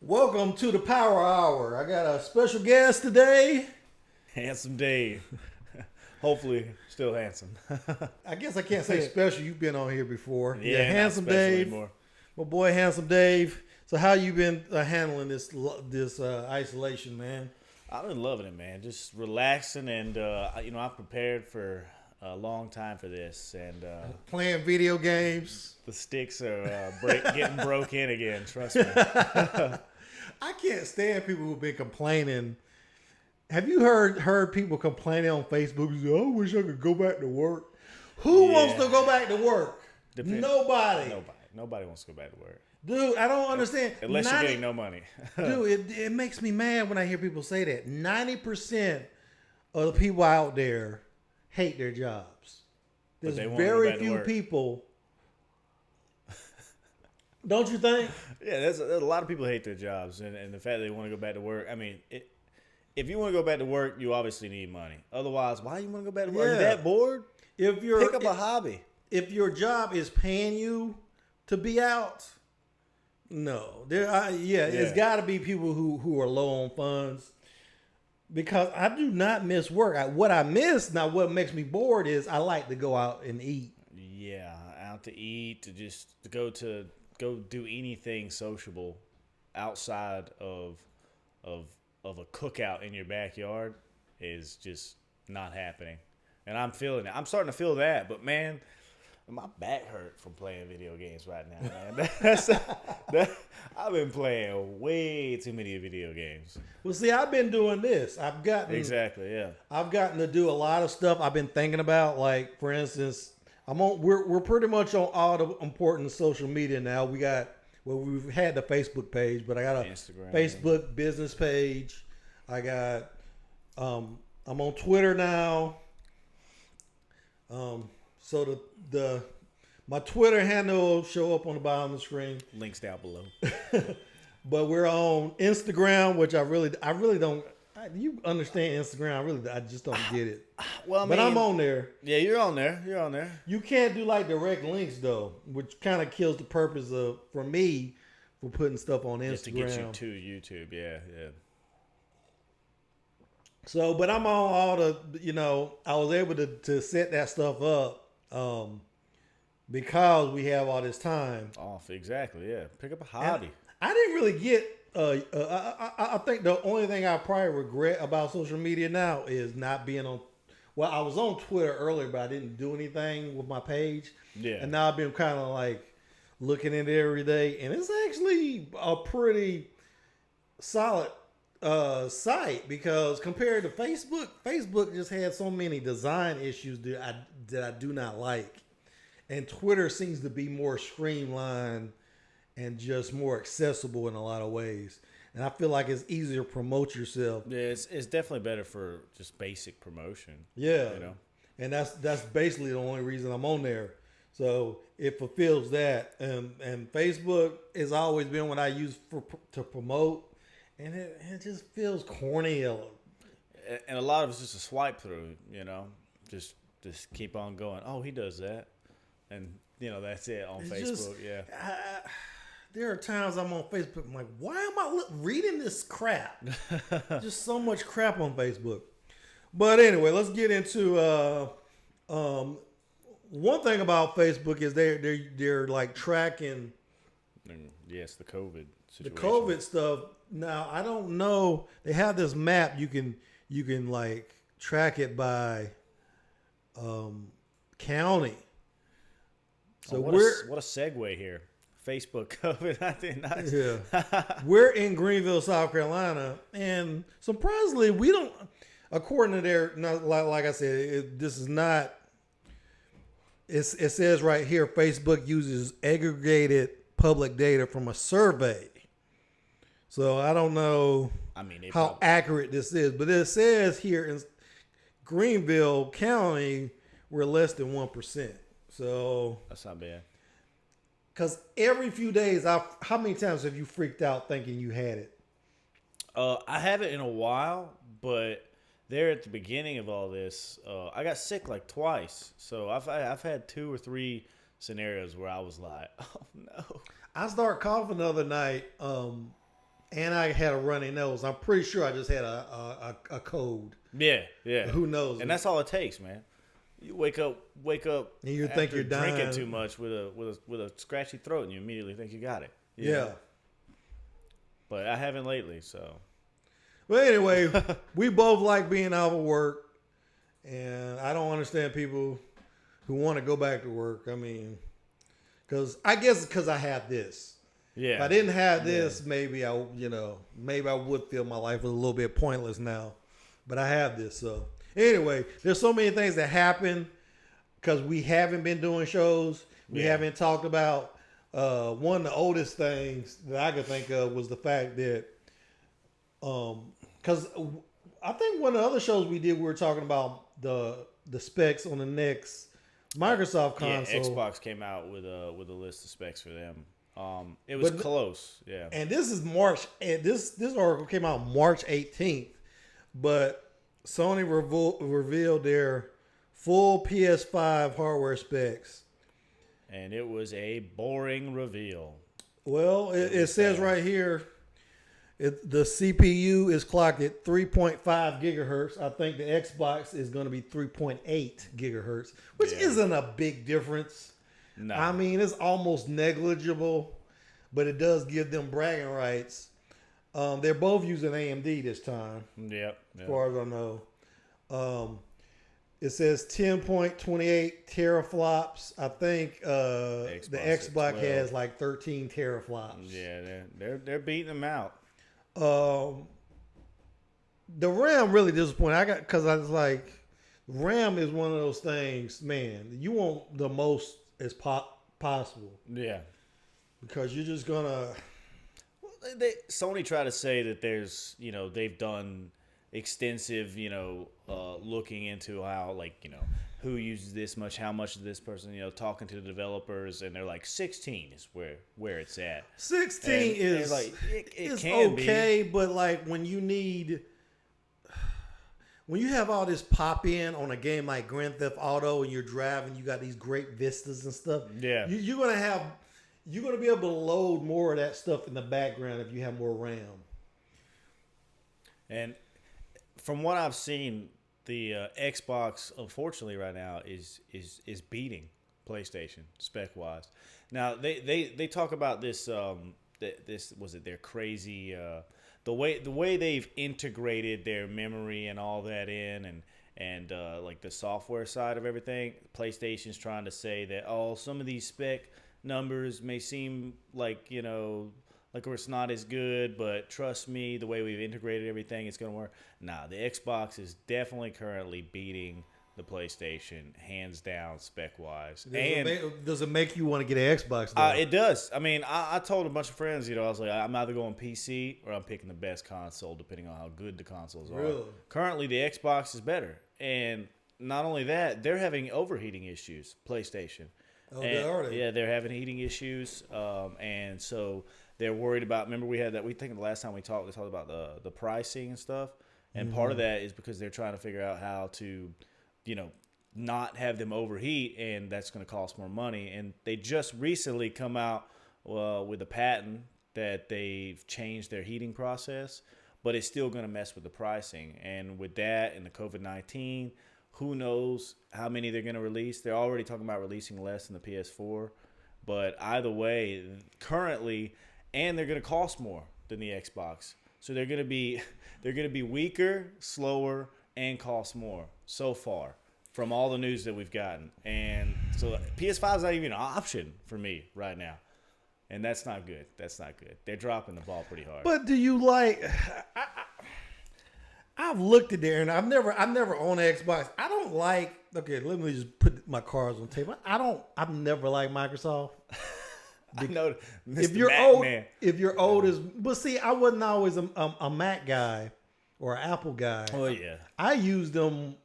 Welcome to the Power Hour. I got a special guest today. Handsome Dave. Hopefully still handsome. I guess I can't say special. You've been on here before. Yeah, Handsome Dave. Anymore. My boy, Handsome Dave. So how you been handling this isolation, man? I've been loving it, man. Just relaxing, and I've prepared for a long time for this, and playing video games. The sticks are getting broke in again. Trust me. I can't stand people who've been complaining. Have you heard people complaining on Facebook? I wish I could go back to work. Who wants to go back to work? Nobody. Nobody wants to go back to work. Dude, I don't understand. Unless you're getting no money. Dude, it makes me mad when I hear people say that. 90% of the people out there hate their jobs. There's very few people. Don't you think? Yeah, there's a lot of people hate their jobs, and the fact that they want to go back to work. I mean, if you want to go back to work, you obviously need money. Otherwise, why you want to go back to work? Yeah. Are you that bored? Pick up a hobby. If your job is paying you to be out, no. It's got to be people who are low on funds. Because I do not miss work. What makes me bored is I like to go out and eat. Yeah, out to eat, to go do anything sociable outside of a cookout in your backyard is just not happening. And I'm feeling it. I'm starting to feel that, but man, my back hurt from playing video games right now, man. I've been playing way too many video games. Well, see, I've been doing this. I've gotten to do a lot of stuff I've been thinking about. Like, for instance, we're pretty much on all the important social media now. We've had the Facebook page, but I got a Instagram, Facebook business page. I got I'm on Twitter now. So my Twitter handle will show up on the bottom of the screen. Links down below. But we're on Instagram, which I really don't. You understand Instagram? I just don't get it. Well, but I'm on there. Yeah, you're on there. You can't do like direct links though, which kind of kills the purpose for me for putting stuff on Instagram. Just to get you to YouTube, yeah. So, but I'm on all the, I was able to set that stuff up because we have all this time off. Exactly, yeah. Pick up a hobby. And I didn't really get. I think the only thing I probably regret about social media now is not being on. Well, I was on Twitter earlier, but I didn't do anything with my page. Yeah. And now I've been kind of like looking at it every day, and it's actually a pretty solid site because compared to Facebook just had so many design issues that I do not like, and Twitter seems to be more streamlined and just more accessible in a lot of ways. And I feel like it's easier to promote yourself. Yeah, it's definitely better for just basic promotion. Yeah, and that's basically the only reason I'm on there. So it fulfills that, and Facebook has always been what I use to promote. And it just feels corny. And a lot of it's just a swipe through, Just keep on going. Oh, he does that. And, that's it on Facebook, yeah. There are times I'm on Facebook, I'm like, why am I reading this crap? Just so much crap on Facebook. But anyway, let's get into one thing about Facebook is they're like tracking. Yes, the COVID situation. The COVID stuff. Now, I don't know. They have this map you can like track it by county. So what a segue here. Facebook COVID. We're in Greenville, South Carolina, and surprisingly, we don't. According to their, like I said, this is not. It says right here, Facebook uses aggregated public data from a survey. So I don't know how accurate this is, but it says here in Greenville County we're less than 1%. So that's not bad. Because every few days, how many times have you freaked out thinking you had it? I haven't in a while, but there at the beginning of all this, I got sick like twice. So I've had 2 or 3 scenarios where I was like, oh no. I started coughing the other night. and I had a runny nose. I'm pretty sure I just had a cold. Yeah. Who knows? And that's all it takes, man. You wake up, and you think you're dying, drinking too much with a scratchy throat, and you immediately think you got it. Yeah. But I haven't lately, so. But anyway, we both like being out of work, and I don't understand people who want to go back to work. I mean, I guess because I have this. Yeah. If I didn't have this, maybe I would feel my life was a little bit pointless now. But I have this, so anyway, there's so many things that happen because we haven't been doing shows. We haven't talked about. One of the oldest things that I could think of was the fact that, because I think one of the other shows we did, we were talking about the specs on the next Microsoft console. Yeah, Xbox came out with a list of specs for them. It was close, yeah. And this is March. And this article came out March 18th, but Sony revealed their full PS5 hardware specs. And it was a boring reveal. Well, it says right here, the CPU is clocked at 3.5 gigahertz. I think the Xbox is going to be 3.8 gigahertz, which isn't a big difference. No. I mean, it's almost negligible, but it does give them bragging rights. They're both using AMD this time. Yep. As far as I know. It says 10.28 teraflops. I think the Xbox has like 13 teraflops. Yeah, they're beating them out. The RAM really disappointed. Because I was like, RAM is one of those things, man. You want the most as possible. Yeah, because you're just gonna. Sony tried to say that there's, they've done extensive, looking into how, who uses this much, how much of this person, talking to the developers, and they're like 16 is where it's at. 16 is like it can okay, but like when you have all this pop in on a game like Grand Theft Auto and you're driving, you got these great vistas and stuff. Yeah, you're gonna be able to load more of that stuff in the background if you have more RAM. And from what I've seen, the Xbox, unfortunately, right now is beating PlayStation spec wise. Now they talk about this. This was it. Their crazy the way they've integrated their memory and all that in, and like the software side of everything. PlayStation's trying to say that some of these spec numbers may seem like like it's not as good, but trust me, the way we've integrated everything, it's going to work. Nah, the Xbox is definitely currently beating the PlayStation, hands down, spec-wise. Does it make you want to get an Xbox, though? It does. I mean, I told a bunch of friends, I was like, I'm either going PC or I'm picking the best console, depending on how good the consoles are. Really? Currently, the Xbox is better. And not only that, they're having overheating issues, PlayStation. Oh, are they? Yeah, they're having heating issues. And so they're worried about, remember we think the last time we talked about the pricing and stuff. And part of that is because they're trying to figure out how to, not have them overheat, and that's going to cost more money. And they just recently come out with a patent that they've changed their heating process, but it's still going to mess with the pricing. And with that and the COVID-19, who knows how many they're going to release. They're already talking about releasing less than the PS4. But either way, currently, and they're going to cost more than the Xbox. So they're going to be weaker, slower, and cost more so far from all the news that we've gotten. And so PS5 is not even an option for me right now. And that's not good. They're dropping the ball pretty hard. But do you like... I've looked at there, and I've never owned an Xbox. I don't like... Okay, let me just put my cards on the table. I've never liked Microsoft. I know. If you're old, but see, I wasn't always a Mac guy or an Apple guy. Oh yeah, I used them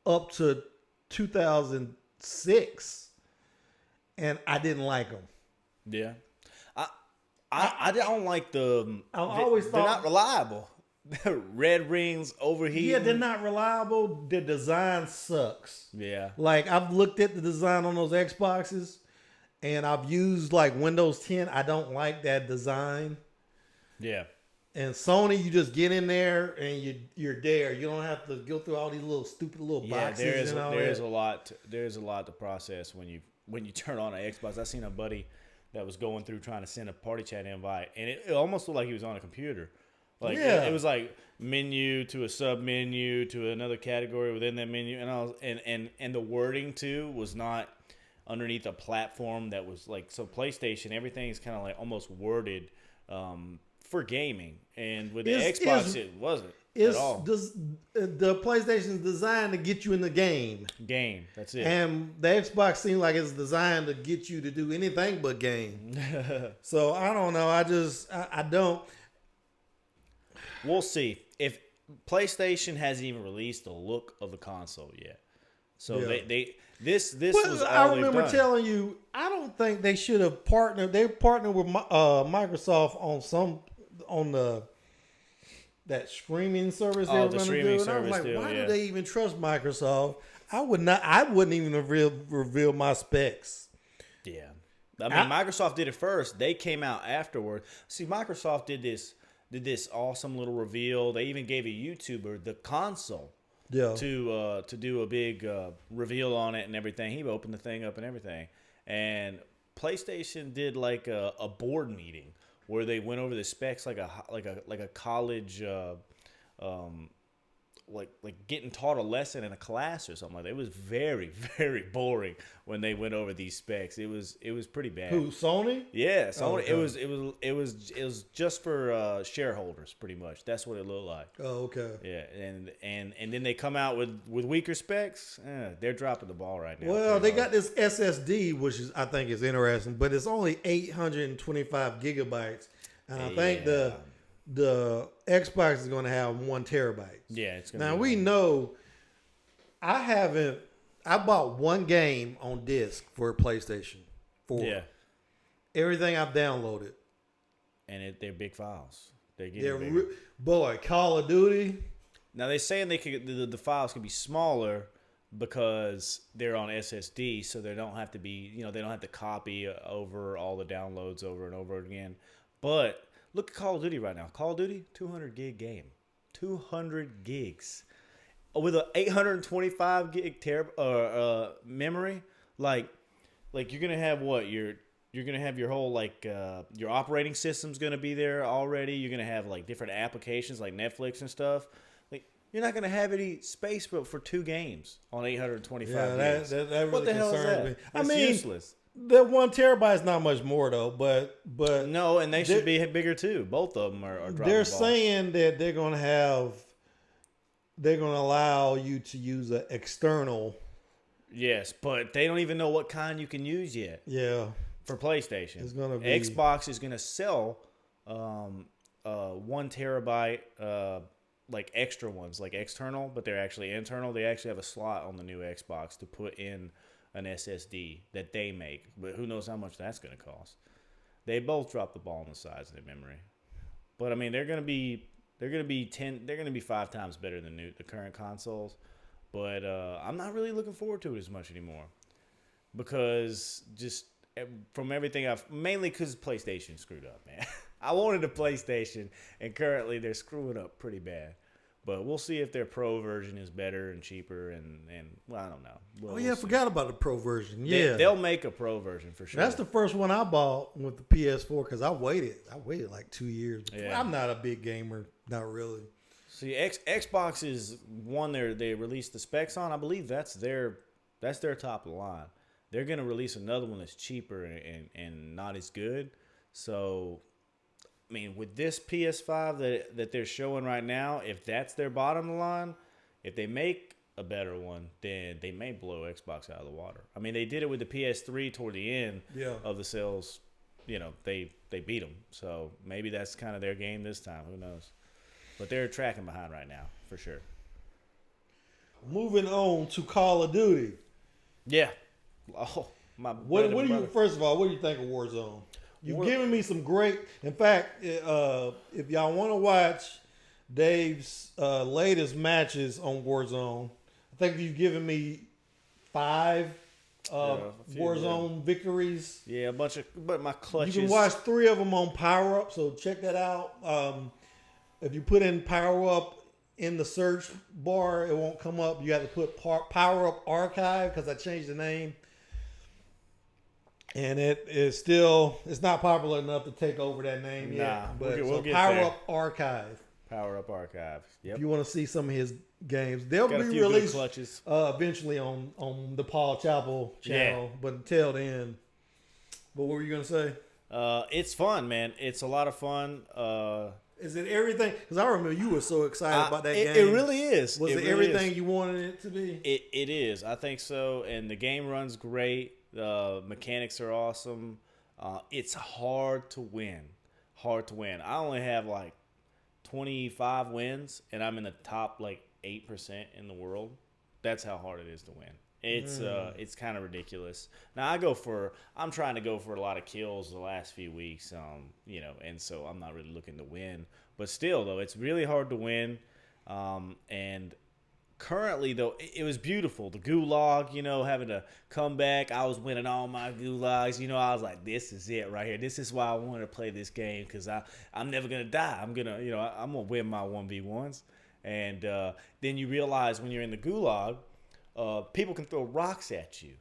up to 2006, and I didn't like them. Yeah, I don't like the. I always thought they're not reliable. Red rings, overheating. Yeah, they're not reliable. The design sucks. Yeah, like I've looked at the design on those Xboxes. And I've used like Windows 10. I don't like that design. Yeah. And Sony, you just get in there and you're there. You don't have to go through all these little stupid little boxes. There's a lot to process when you turn on an Xbox. I seen a buddy that was going through trying to send a party chat invite, and it almost looked like he was on a computer. Like it was like menu to a sub menu to another category within that menu, and the wording too was not underneath a platform that was like, so PlayStation, everything's kind of like almost worded for gaming, and with the Xbox it wasn't at all. The PlayStation is designed to get you in the game. That's it. And the Xbox seems like it's designed to get you to do anything but game. So I don't know. I don't. We'll see. If PlayStation hasn't even released the look of the console yet, so this was all I remember done. telling you, I don't think they should have partnered. They partnered with Microsoft on that streaming service they were going to do. And I was like, why do they even trust Microsoft? I wouldn't even have revealed my specs. Yeah, I mean, Microsoft did it first. They came out afterward. See, Microsoft did this awesome little reveal. They even gave a YouTuber the console to do a big reveal on it and everything. He opened the thing up and everything. And PlayStation did like a board meeting where they went over the specs like a college like getting taught a lesson in a class or something like that. It was very, very boring when they went over these specs. It was pretty bad. Who, Sony? Yeah, Sony. Oh, okay. It was just for shareholders, pretty much. That's what it looked like. Oh, okay. Yeah, and then they come out with weaker specs. They're dropping the ball right now. Well, they got this SSD, which I think is interesting, but it's only 825 gigabytes, and I think the Xbox is going to have 1 terabyte. Yeah, it's going to. Now we know. I bought one game on disc for PlayStation 4. Yeah. Everything I've downloaded. And they're big files. They're getting bigger. Boy, Call of Duty. Now they're saying the files can be smaller because they're on SSD, so they don't have to be, they don't have to copy over all the downloads over and over again. But look at Call of Duty right now. Call of Duty, 200 gig game. 200 gigs. With an 825 gig memory, like you're gonna have what? You're gonna have your whole your operating system's gonna be there already. You're gonna have like different applications like Netflix and stuff. Like you're not gonna have any space for 2 games on 825 gigs. That really what the hell is that? Me. That's useless. That 1 terabyte is not much more though, but no, and they should be bigger too. Both of them are dropping they're the ball. saying that they're going to allow you to use an external. Yes, but they don't even know what kind you can use yet. Yeah, for PlayStation, it's going to be Xbox is going to sell 1 terabyte like extra ones, like external, but they're actually internal. They actually have a slot on the new Xbox to put in an SSD that they make, but who knows how much that's going to cost. They both drop the ball on the size of their memory, but I mean they're going to be 5 times better than the current consoles, but I'm not really looking forward to it as much anymore because just from everything mainly because PlayStation screwed up, man. I wanted a PlayStation, and currently they're screwing up pretty bad. But we'll see if their Pro version is better and cheaper, and well, I don't know. I forgot about the Pro version. Yeah, they'll make a Pro version for sure. That's the first one I bought with the PS4 because I waited like 2 years. Yeah. I'm not a big gamer, not really. See, Xbox is one they released the specs on. I believe that's their top of the line. They're gonna release another one that's cheaper and not as good. So, I mean, with this PS5 that they're showing right now, if that's their bottom line, if they make a better one, then they may blow Xbox out of the water. I mean, they did it with the PS3 toward the end of the sales. They beat them. So maybe that's kind of their game this time. Who knows? But they're tracking behind right now, for sure. Moving on to Call of Duty. Yeah. Oh, First of all, what do you think of Warzone? You've given me some great. In fact, if y'all want to watch Dave's latest matches on Warzone, I think you've given me 5 Warzone victories. Yeah, but my clutches. You can watch 3 of them on Power Up, so check that out. if you put in power up in the search bar, it won't come up. You have to put power up archive because I changed the name. And it is still, it's not popular enough to take over that name yet. But we'll get Power there. Up Archive. Power Up Archive. Yep. If you want to see some of his games, they'll Got be released clutches. Eventually on the Paul Chappell channel. Yeah. But until then, what were you gonna say? It's fun, man. It's a lot of fun. Is it everything? Because I remember you were so excited about that game. It really is. Was it really everything is. you wanted it to be? It is. I think so. And the game runs great. The mechanics are awesome. It's hard to win. Hard to win. I only have like 25 wins, and I'm in the top like 8% in the world. That's how hard it is to win. It's kind of ridiculous. Now I'm trying to go for a lot of kills the last few weeks, and so I'm not really looking to win. But still, though, it's really hard to win. And currently, though, it was beautiful. The gulag, having to come back. I was winning all my gulags. I was like, this is it right here. This is why I wanted to play this game because I'm never gonna die. I'm gonna win my 1v1s. And then you realize when you're in the gulag, people can throw rocks at you.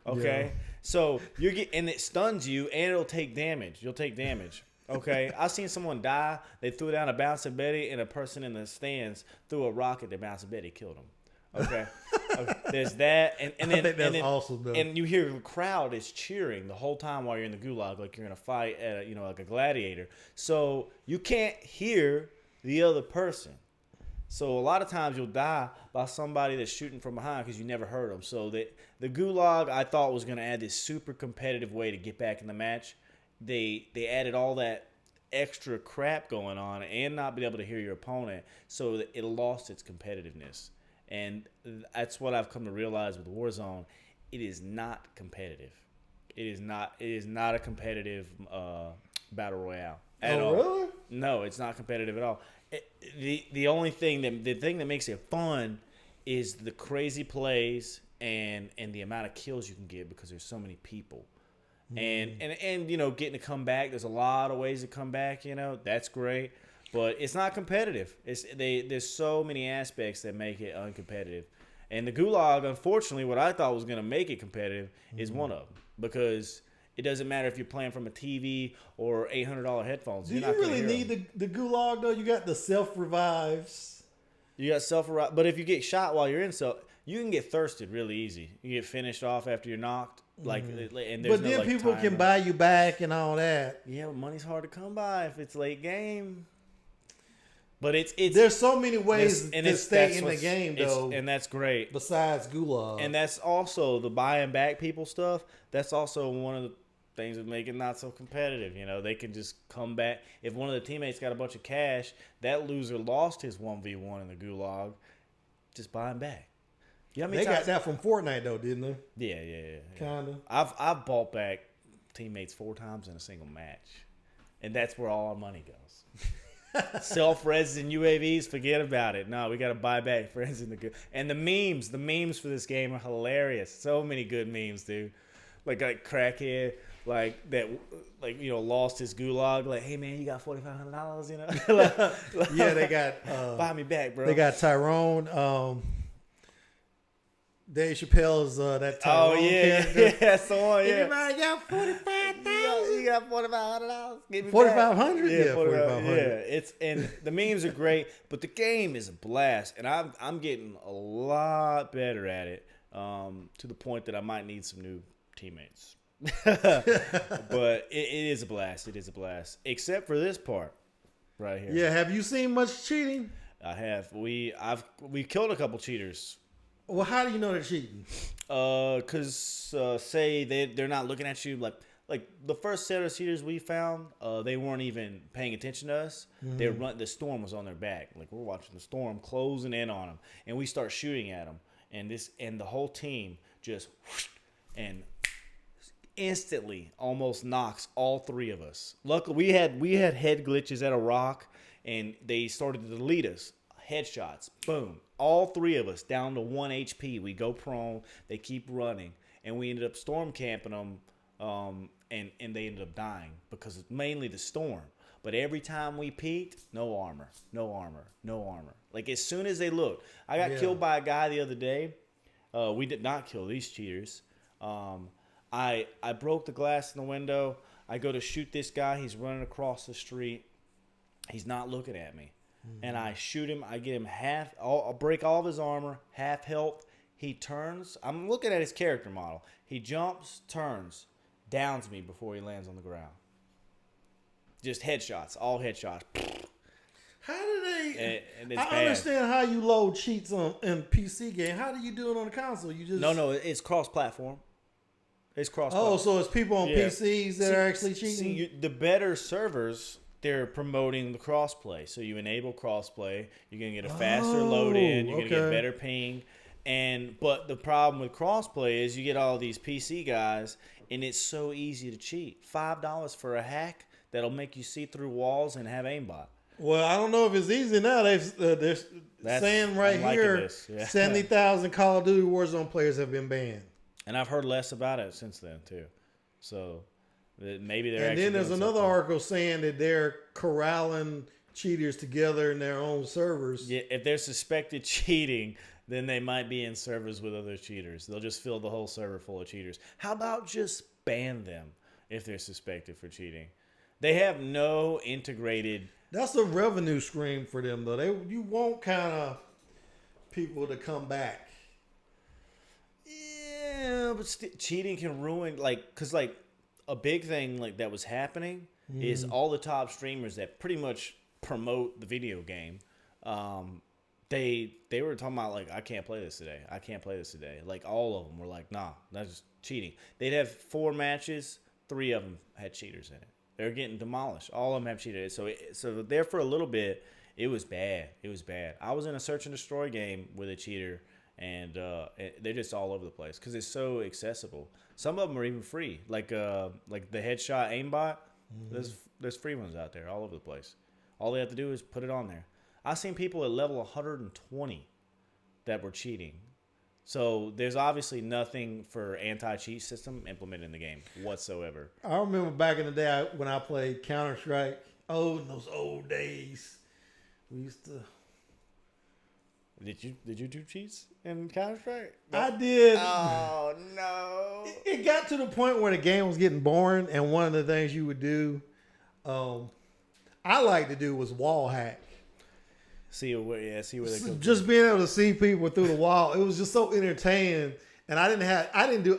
Okay, yeah. So and it stuns you, and it'll take damage. You'll take damage. Okay, I've seen someone die. They threw down a bouncing Betty, and a person in the stands threw a rock at the bouncing Betty, killed him. Okay, there's that, and then that's awesome, though. And you hear the crowd is cheering the whole time while you're in the gulag, like you're in a fight at like a gladiator. So you can't hear the other person. So a lot of times you'll die by somebody that's shooting from behind because you never heard them. So the gulag I thought was going to add this super competitive way to get back in the match. They added all that extra crap going on and not be able to hear your opponent, so that it lost its competitiveness. And that's what I've come to realize with Warzone. It is not competitive. It is not a competitive battle royale at all. Really? No, it's not competitive at all. The only thing that makes it fun is the crazy plays and the amount of kills you can get because there's so many people. And getting to come back. There's a lot of ways to come back. That's great, but it's not competitive. There's so many aspects that make it uncompetitive. And the gulag, unfortunately, what I thought was going to make it competitive is one of them, because it doesn't matter if you're playing from a TV or $800 headphones. Do you really need the gulag though? You got the self revives. You got self revive, but if you get shot while you're in you can get thirsted really easy. You get finished off after you're knocked. And but then people can buy you back and all that. Yeah, but money's hard to come by if it's late game. But it's there's so many ways to stay in the game though, and that's great. Besides gulag, and that's also the buying back people stuff. That's also one of the things that make it not so competitive. They can just come back if one of the teammates got a bunch of cash. That loser lost his 1v1 in the gulag. Just buy him back. They got that from Fortnite though, didn't they? Yeah. Kinda. I've bought back teammates 4 times in a single match, and that's where all our money goes. Self-res and UAVs, forget about it. No, we got to buy back friends in the good. And the memes for this game are hilarious. So many good memes, dude. Like crackhead, lost his gulag. Like, hey man, you got $4,500, Yeah, they got buy me back, bro. They got Tyrone. Dave Chappelle's that Tyrone character. Yeah, that's the one. Yeah. Everybody got $45,000. You got $4,500. $4,500. Yeah, $4,500. Yeah, and the memes are great, but the game is a blast, and I'm getting a lot better at it, to the point that I might need some new teammates. But it is a blast. It is a blast, except for this part right here. Yeah, have you seen much cheating? I have. We killed a couple cheaters. Well, how do you know they're cheating? Because say they're not looking at you like the first set of cheaters we found, they weren't even paying attention to us. Mm-hmm. The storm was on their back. Like we're watching the storm closing in on them, and we start shooting at them, and the whole team just and instantly almost knocks all 3 of us. Luckily, we had head glitches at a rock, and they started to delete us. Headshots, boom. All 3 of us down to 1 HP. We go prone. They keep running, and we ended up storm camping them, and they ended up dying because it's mainly the storm. But every time we peeked, no armor, no armor, no armor. Like as soon as they looked, I got killed by a guy the other day. We did not kill these cheaters. I broke the glass in the window. I go to shoot this guy. He's running across the street. He's not looking at me. And I shoot him. I get him I'll break all of his armor, half health. He turns. I'm looking at his character model. He jumps, turns, downs me before he lands on the ground. Just headshots, all headshots. How do they? And it's I bad. understand how you load cheats in PC game. How do you do it on the console? You just No, it's cross-platform. It's cross-platform. Oh, so it's people on PCs that are actually cheating? The better servers, they're promoting the crossplay. So you enable crossplay, you're going to get a faster load in, you're going to get better ping. But the problem with crossplay is you get all these PC guys, and it's so easy to cheat. $5 for a hack that'll make you see through walls and have aimbot. Well, I don't know if it's easy now. They're saying right here 70,000 Call of Duty Warzone players have been banned. And I've heard less about it since then, too. So maybe they're And then there's another article saying that they're corralling cheaters together in their own servers. Yeah, if they're suspected cheating, then they might be in servers with other cheaters. They'll just fill the whole server full of cheaters. How about just ban them if they're suspected for cheating? They have no integrated... That's a revenue stream for them, though. You want kind of people to come back. Yeah, but cheating can ruin, because a big thing that was happening is all the top streamers that pretty much promote the video game. They were talking about I can't play this today. I can't play this today. Like all of them were like, nah, that's just cheating. They'd have 4 matches, 3 of them had cheaters in it. They're getting demolished. All of them have cheated. So there for a little bit, it was bad. It was bad. I was in a search and destroy game with a cheater, and they're just all over the place because it's so accessible. Some of them are even free, like the headshot aimbot. There's free ones out there all over the place. All they have to do is put it on there. I've seen people at level 120 that were cheating. So there's obviously nothing for anti-cheat system implemented in the game whatsoever. I remember back in the day when I played Counter-Strike. Oh, in those old days, we used to. Did you do cheats in Counter-Strike? No. I did. Oh no! It got to the point where the game was getting boring, and one of the things you would do, I like to do was wall hack. See where they go. Just being able to see people through the wall, it was just so entertaining. And I didn't do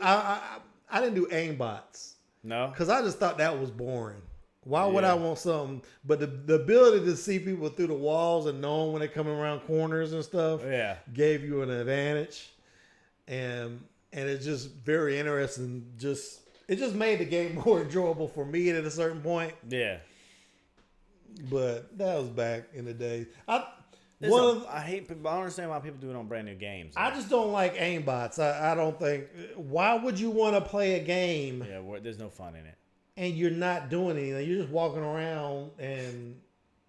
aimbots. No, because I just thought that was boring. Why would I want something? But the ability to see people through the walls and knowing when they're coming around corners and stuff, gave you an advantage. And it's just very interesting. It just made the game more enjoyable for me at a certain point. Yeah. But that was back in the day. I don't understand why people do it on brand new games. I just don't like aimbots. I don't think. Why would you want to play a game? Yeah, there's no fun in it. And you're not doing anything. You're just walking around and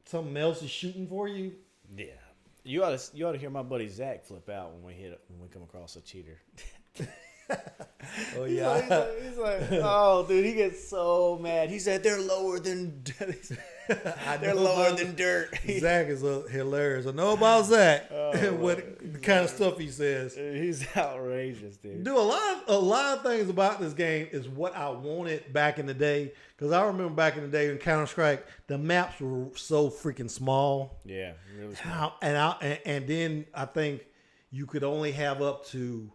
something else is shooting for you. Yeah, you ought to hear my buddy Zach flip out when we come across a cheater. Oh yeah, he's like, oh dude, he gets so mad. He said they're lower than dirt. Zach is hilarious. I know about Zach. What the kind of stuff he says. He's outrageous, dude. A lot of things about this game is what I wanted back in the day. Because I remember back in the day in Counter-Strike, the maps were so freaking small. Yeah, really small. And then I think you could only have up to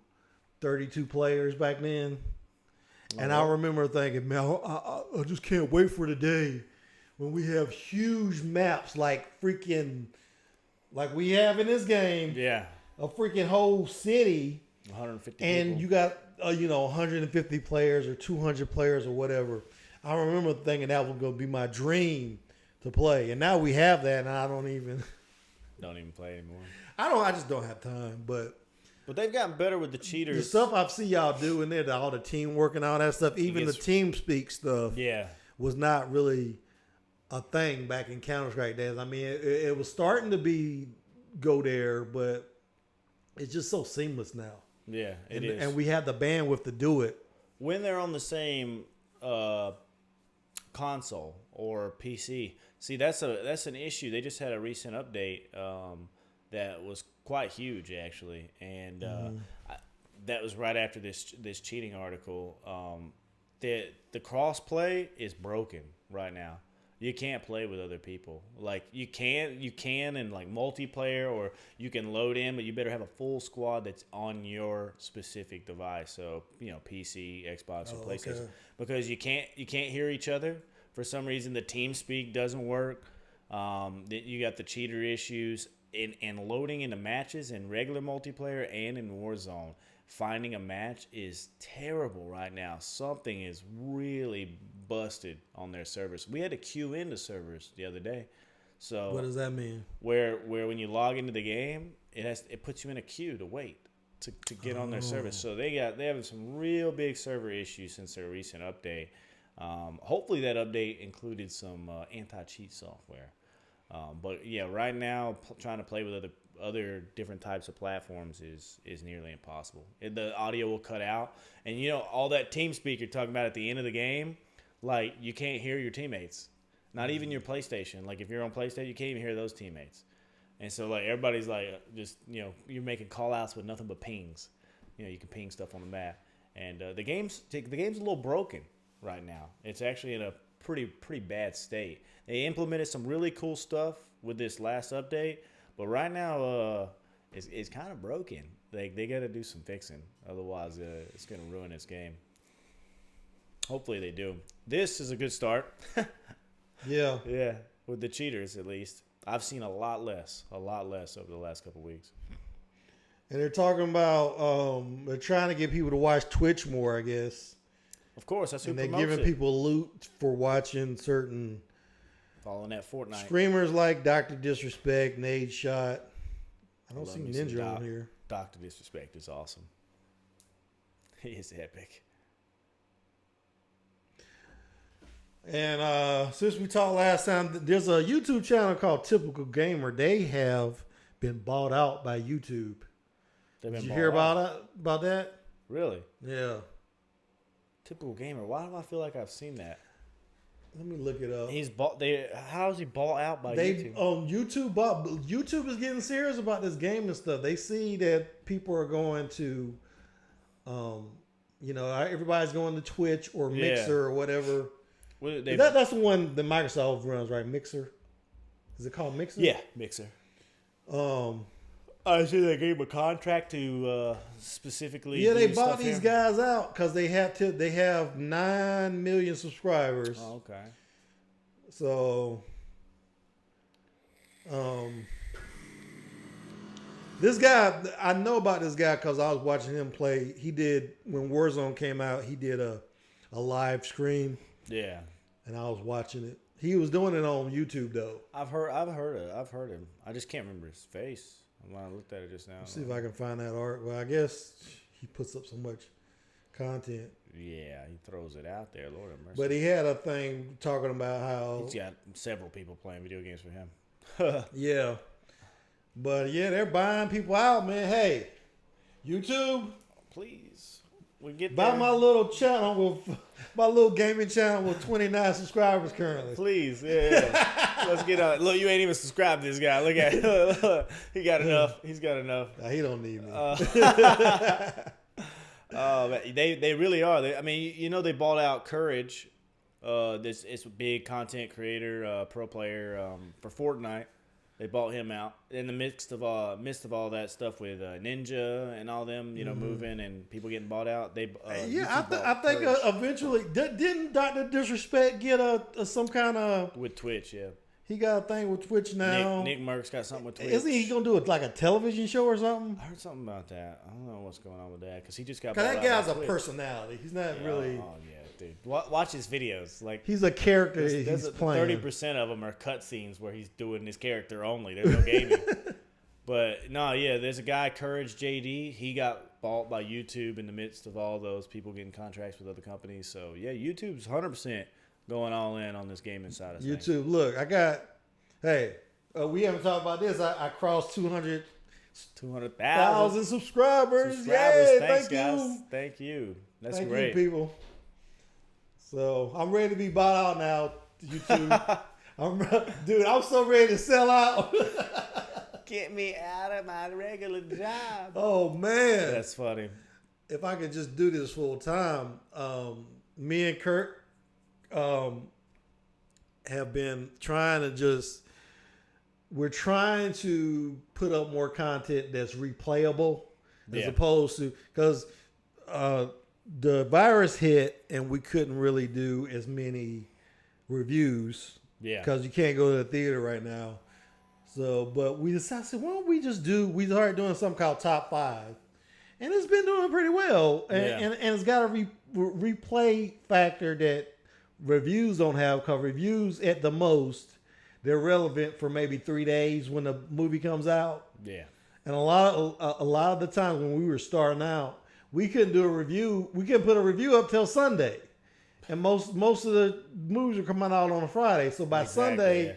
32 players back then. And I remember thinking, man, I just can't wait for the day when we have huge maps like we have in this game. Yeah. A freaking whole city. 150 and people. You got, 150 players or 200 players or whatever. I remember thinking that was going to be my dream to play. And now we have that, and I don't even play anymore. I just don't have time, But they've gotten better with the cheaters. The stuff I see y'all do in there, all the teamwork and all that stuff, even the team speak stuff, was not really a thing back in Counter-Strike days. I mean, it was starting to go there, but it's just so seamless now. Yeah, it is. And we have the bandwidth to do it. When they're on the same console or PC, See, that's an issue. They just had a recent update that was quite huge, actually, and that was right after this cheating article. The cross play is broken right now. You can't play with other people. Like you can in like multiplayer, or you can load in, but you better have a full squad that's on your specific device. So PC, Xbox, or PlayStation, okay. Because you can't hear each other for some reason. The TeamSpeak doesn't work. You got the cheater issues and loading into matches in regular multiplayer and in Warzone. Finding a match is terrible right now. Something is really busted on their servers. We had to queue into servers the other day. So what does that mean? Where when you log into the game, it puts you in a queue to wait to get on their service. So they have some real big server issues since their recent update. Hopefully that update included some anti-cheat software. But yeah, right now trying to play with other different types of platforms is nearly impossible. The audio will cut out, and all that TeamSpeak you're talking about at the end of the game, like you can't hear your teammates, not even your PlayStation. Like if you're on PlayStation, you can't even hear those teammates, and so like everybody's like just you're making call outs with nothing but pings. You can ping stuff on the map, and the game's a little broken right now. It's actually in a pretty bad state. They implemented some really cool stuff with this last update. But right now, it's kind of broken. They got to do some fixing. Otherwise, it's going to ruin this game. Hopefully they do. This is a good start. Yeah. Yeah, with the cheaters at least. I've seen a lot less over the last couple of weeks. And they're talking about they're trying to get people to watch Twitch more, I guess. Of course, that's who promotes it. And they're giving people loot for watching certain... Following that Fortnite. Streamers like Dr. Disrespect, Nade Shot. I don't see Ninja on here. Dr. Disrespect is awesome. He is epic. And since we talked last time, there's a YouTube channel called Typical Gamer. They have been bought out by YouTube. Did you hear about that? Really? Yeah. Typical Gamer. Why do I feel like I've seen that? Let me look it up. How is he bought out by YouTube? On YouTube, YouTube is getting serious about this gaming stuff. They see that people are going to, everybody's going to Twitch or Mixer or whatever. That's the one that Microsoft runs, right? Mixer. Is it called Mixer? Yeah, Mixer. I see they gave him a contract to specifically. Yeah, they bought these guys out because they have 9 million subscribers. Oh, okay. So, this guy, I know about this guy because I was watching him play. He did when Warzone came out. He did a live stream. Yeah. And I was watching it. He was doing it on YouTube though. I've heard him. I just can't remember his face. When I looked at it just now. Let's see if I can find that art. Well, I guess he puts up so much content. Yeah, he throws it out there. Lord have mercy. But he had a thing talking about how... He's got several people playing video games for him. Yeah. But yeah, they're buying people out, man. Hey, YouTube. Please. We get buy there. my little channel my little gaming channel with 29 subscribers currently. Please, yeah. Let's get on. Look, you ain't even subscribed to this guy. Look at him. He got enough. He's got enough. Nah, he don't need me. They really are. They bought out Courage. It's a big content creator, pro player for Fortnite. They bought him out in the midst of all that stuff with Ninja and all them, moving and people getting bought out. They I think eventually didn't Dr. Disrespect get some kind of with Twitch? Yeah, he got a thing with Twitch now. Nick Merck's got something with Twitch. Isn't he gonna do it like a television show or something? I heard something about that. I don't know what's going on with that because he just got. Because that guy's a personality. He's not really. Oh yeah. Dude, watch his videos. Like he's a character. He's playing. 30% of them are cutscenes where he's doing his character only. There's no gaming. But no, yeah, there's a guy, Courage JD. He got bought by YouTube in the midst of all those people getting contracts with other companies. So yeah, YouTube's 100% going all in on this gaming side of things. YouTube, look, I got. Hey, we haven't talked about this. I crossed 200,000 subscribers. Yay! Thanks, thank guys. you. Thank you. That's thank great, you, people. So I'm ready to be bought out now, YouTube. Dude, I'm so ready to sell out. Get me out of my regular job. Oh man, That's funny. if I could just do this full time, me and Kurt have been trying to we're trying to put up more content that's replayable as opposed to, because the virus hit and we couldn't really do as many reviews because you can't go to the theater right now. So, but we decided, why don't we we started doing something called Top 5. And it's been doing pretty well. And it's got a replay factor that reviews don't have, because reviews at the most, they're relevant for maybe 3 days when the movie comes out. Yeah. And a lot of the times when we were starting out, we couldn't do a review. We couldn't put a review up till Sunday. And most of the movies are coming out on a Friday. So by Sunday,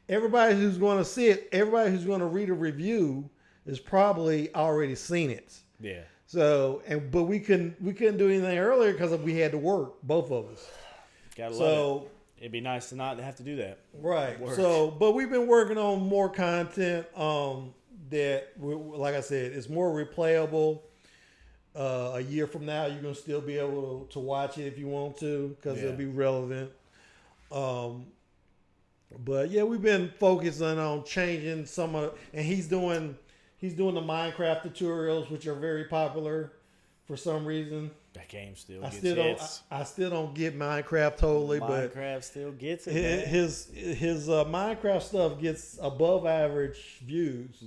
everybody who's going to see it, everybody who's going to read a review is probably already seen it. Yeah. So, but we couldn't do anything earlier because we had to work, both of us. Gotta love it. It'd be nice to not have to do that. Right. So, but we've been working on more content that, like I said, it's more replayable. A year from now, you're going to still be able to watch it if you want to, because it'll be relevant. But yeah, we've been focusing on changing some of, and he's doing the Minecraft tutorials, which are very popular for some reason. That game still gets hits. I still don't get Minecraft totally, but Minecraft still gets it. His Minecraft stuff gets above average views.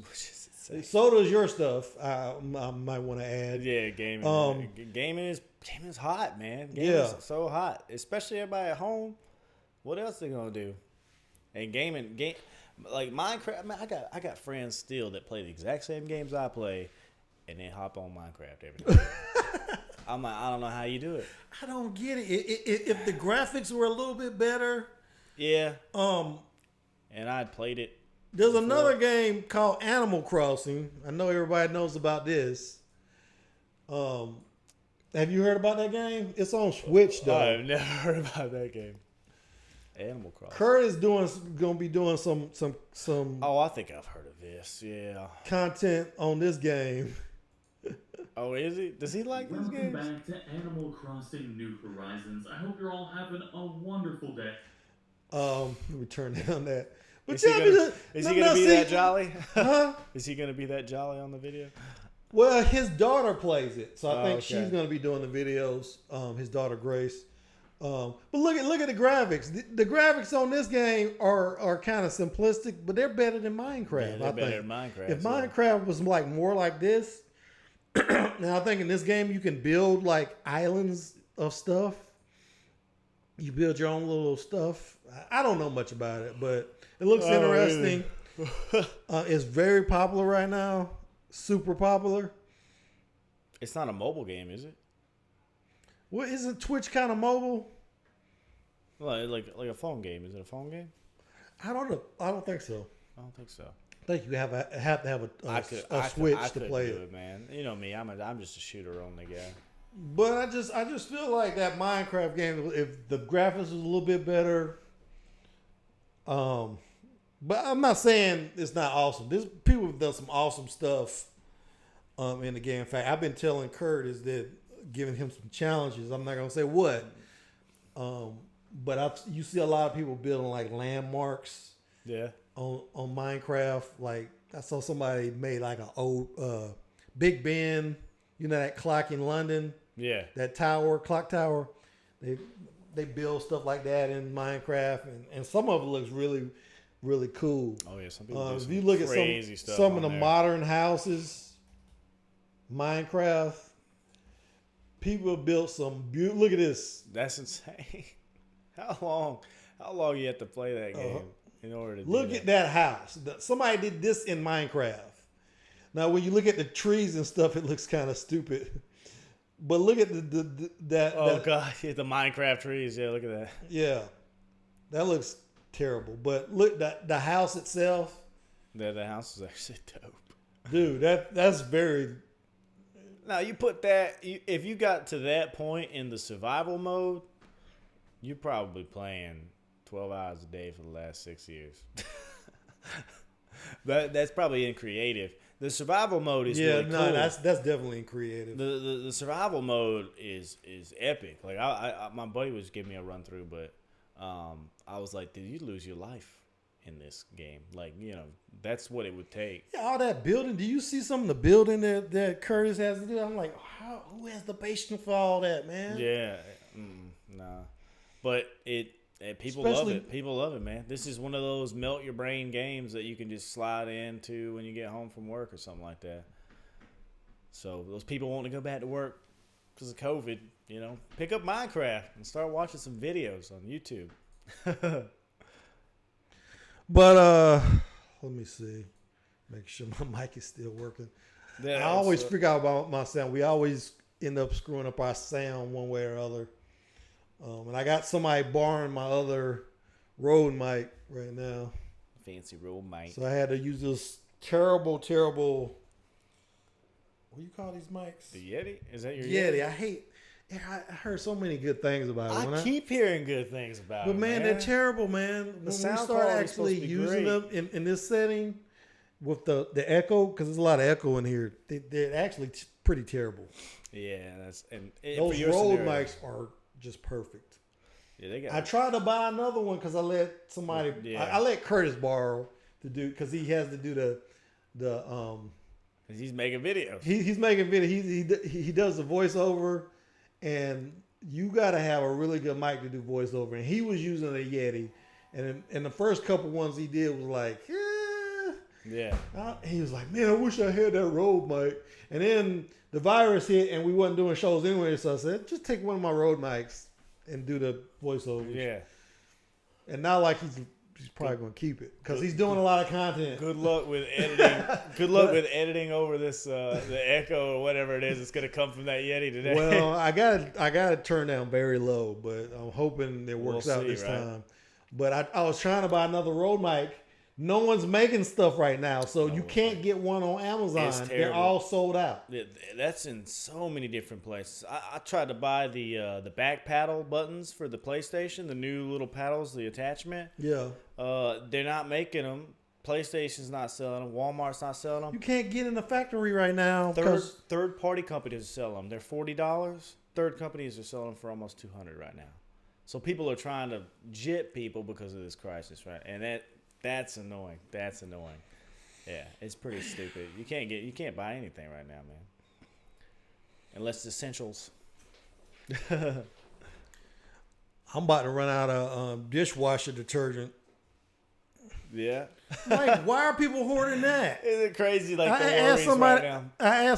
So does your stuff. I might want to add. Yeah, gaming. Gaming is hot, man. Gaming is so hot, especially everybody at home. What else they gonna do? And gaming, like Minecraft. Man, I got friends still that play the exact same games I play, and they hop on Minecraft every day. I'm like, I don't know how you do it. I don't get it. If the graphics were a little bit better, and I'd played it. There's another game called Animal Crossing. I know everybody knows about this. Have you heard about that game? It's on Switch though. I've never heard about that game. Animal Crossing. Kurt is gonna be doing some. Oh, I think I've heard of this. Yeah. Content on this game. Oh, is he? Does he like this game? Welcome back to Animal Crossing New Horizons. I hope you're all having a wonderful day. Let me turn down that. But is he gonna be that jolly? Huh? Is he gonna be that jolly on the video? Well, his daughter plays it, so I think she's gonna be doing the videos. His daughter Grace. But look at the graphics. The graphics on this game are kind of simplistic, but they're better than Minecraft. Yeah, they're better than Minecraft. If Minecraft was like more like this, now I think in this game you can build like islands of stuff. You build your own little stuff. I don't know much about it, but it looks interesting. Really? It's very popular right now. Super popular. It's not a mobile game, is it? Well, isn't Twitch kind of mobile? Well, like a phone game. Is it a phone game? I don't know. I don't think so. I don't think so. I think you have to have a Switch to play it. Man. You know me. I'm just a shooter only guy. But I just feel like that Minecraft game, if the graphics was a little bit better, but I'm not saying it's not awesome. People have done some awesome stuff in the game. In fact, I've been telling Kurt is that giving him some challenges. I'm not gonna say what, but you see a lot of people building like landmarks. Yeah. On Minecraft, like I saw somebody made like an old Big Ben. You know that clock in London. Yeah. That clock tower. They build stuff like that in Minecraft, and some of it looks really, really cool. Oh yeah, some people do if you look at some of the modern houses, Minecraft, people have built some beautiful. Look at this. That's insane. How long you have to play that game in order to look at that house? Somebody did this in Minecraft. Now, when you look at the trees and stuff, it looks kind of stupid. But look at that. Oh god, yeah, the Minecraft trees. Yeah, look at that. Yeah, that looks terrible. But look, the house itself. The house is actually dope, dude. That's very. Now you put that. If you got to that point in the survival mode, you're probably playing 12 hours a day for the last 6 years. That's probably in creative. The survival mode is really cool. That's definitely in creative. The survival mode is epic. Like my buddy was giving me a run through, but I was like, dude, you lose your life in this game. Like, that's what it would take. Yeah, all that building. Do you see some of the building that Curtis has to do? I'm like, who has the patience for all that, man? Yeah, nah. But people love it. People love it, man. This is one of those melt your brain games that you can just slide into when you get home from work or something like that. So those people want to go back to work because of COVID, pick up Minecraft and start watching some videos on YouTube. But let me see. Make sure my mic is still working. Yeah, I always figure out about my sound. We always end up screwing up our sound one way or other. And I got somebody borrowing my other Rode mic right now. Fancy Rode mic. So I had to use this terrible. What do you call these mics? The Yeti? Is that your Yeti? I heard so many good things about it. I keep hearing good things about it. But man, they're terrible, man. When we start actually using them in this setting with the echo, because there's a lot of echo in here, they're actually pretty terrible. Yeah, those Rode mics are just perfect. Yeah, I tried to buy another one because I let somebody. Yeah. I let Curtis borrow to do because he has to do the. He's making videos. He's making videos. He does the voiceover, and you got to have a really good mic to do voiceover. And he was using a Yeti, and the first couple ones he did was like, yeah. He was like, man, I wish I had that Rode mic. And then the virus hit, and we wasn't doing shows anyway. So I said, just take one of my Rode mics and do the voiceovers. Yeah. And now, like, he's probably going to keep it because he's doing a lot of content. Good luck with editing. Good luck with editing over this the echo or whatever it is. It's going to come from that Yeti today. Well, I got to turn down very low, but I'm hoping it works out this time. But I was trying to buy another Rode mic. No one's making stuff right now, so you can't get one on Amazon. They're all sold out. That's in so many different places. I tried to buy the back paddle buttons for the PlayStation, the new little paddles, the attachment. Yeah. They're not making them. PlayStation's not selling them. Walmart's not selling them. You can't get in the factory right now. Third party companies sell them. They're $40. Third companies are selling them for almost $200 right now. So people are trying to jip people because of this crisis, right? And that's annoying. That's annoying. Yeah, it's pretty stupid. You can't buy anything right now, man. Unless it's essentials. I'm about to run out of dishwasher detergent. Yeah. Like, why are people hoarding that? Is it crazy? Like I asked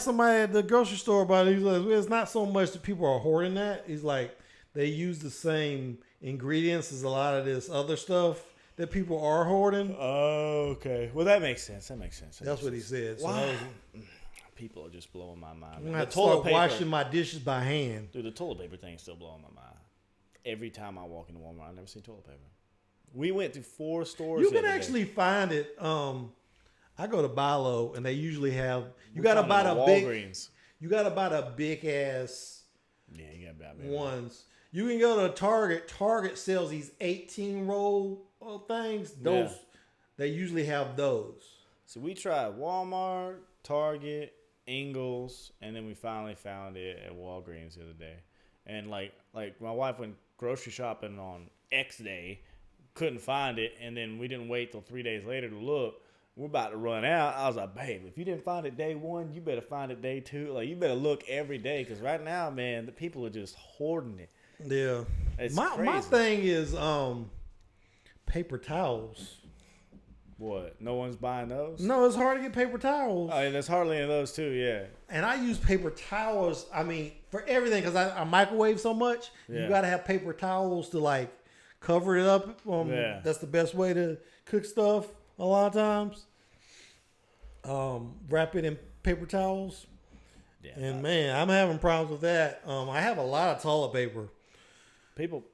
somebody at the grocery store about it. He's like, it's not so much that people are hoarding that. He's like, they use the same ingredients as a lot of this other stuff that people are hoarding. Oh, okay. Well, that makes sense. That's what he said. Wow. So people are just blowing my mind. I'm going to start washing my dishes by hand. Dude, the toilet paper thing is still blowing my mind. Every time I walk into Walmart, I never see toilet paper. We went to 4 stores. You can actually find it. I go to Buy Low, and they usually have. You got to buy the Walgreens. You got to buy the big ass. Yeah, you got to buy ones. You can go to Target. Target sells these 18 roll things. Those they usually have those. So we tried Walmart, Target, Ingles, and then we finally found it at Walgreens the other day. And like my wife went grocery shopping on X day, couldn't find it, and then we didn't wait till 3 days later to look. We're about to run out. I was like, babe, if you didn't find it day 1, you better find it day 2. Like, you better look every day, because right now, man, the people are just hoarding it. Yeah. It's my thing is paper towels. What? No one's buying those? No, it's hard to get paper towels. Oh, and there's hardly any of those too, yeah. And I use paper towels, I mean, for everything, because I microwave so much. Yeah. You got to have paper towels to, like, cover it up. Yeah. That's the best way to cook stuff a lot of times. Wrap it in paper towels. Yeah, and, man, I'm having problems with that. I have a lot of toilet paper. People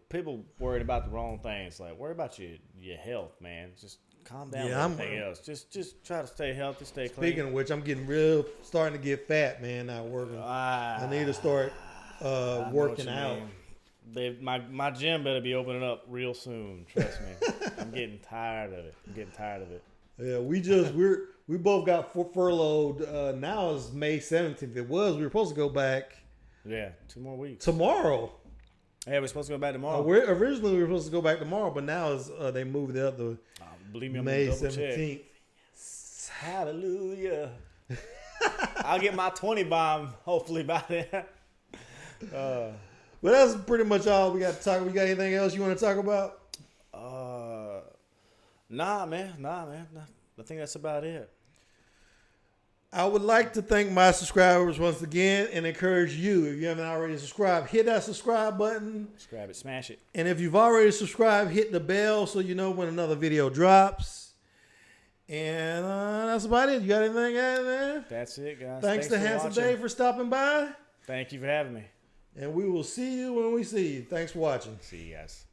worried about the wrong things. Like, worry about your health, man. Just calm down with everything else. Just try to stay healthy, stay clean. Speaking of which, I'm starting to get fat, man, not working. I need to start working out. My gym better be opening up real soon. Trust me. I'm getting tired of it. Yeah, we both got furloughed. Now it's May 17th. We were supposed to go back. Yeah, 2 more weeks. Tomorrow. Yeah, we're supposed to go back tomorrow. Originally, we were supposed to go back tomorrow, but now they moved it up to believe me, I'm May gonna double 17th. Check. Hallelujah. I'll get my 20 bomb hopefully by then. But that's pretty much all we got to talk. We got anything else you want to talk about? Nah, man. I think that's about it. I would like to thank my subscribers once again and encourage you, if you haven't already subscribed, hit that subscribe button. Subscribe it, smash it. And if you've already subscribed, hit the bell so you know when another video drops. And that's about it. You got anything to add, man? That's it, guys. Thanks to Handsome Dave for stopping by. Thank you for having me. And we will see you when we see you. Thanks for watching. See you guys.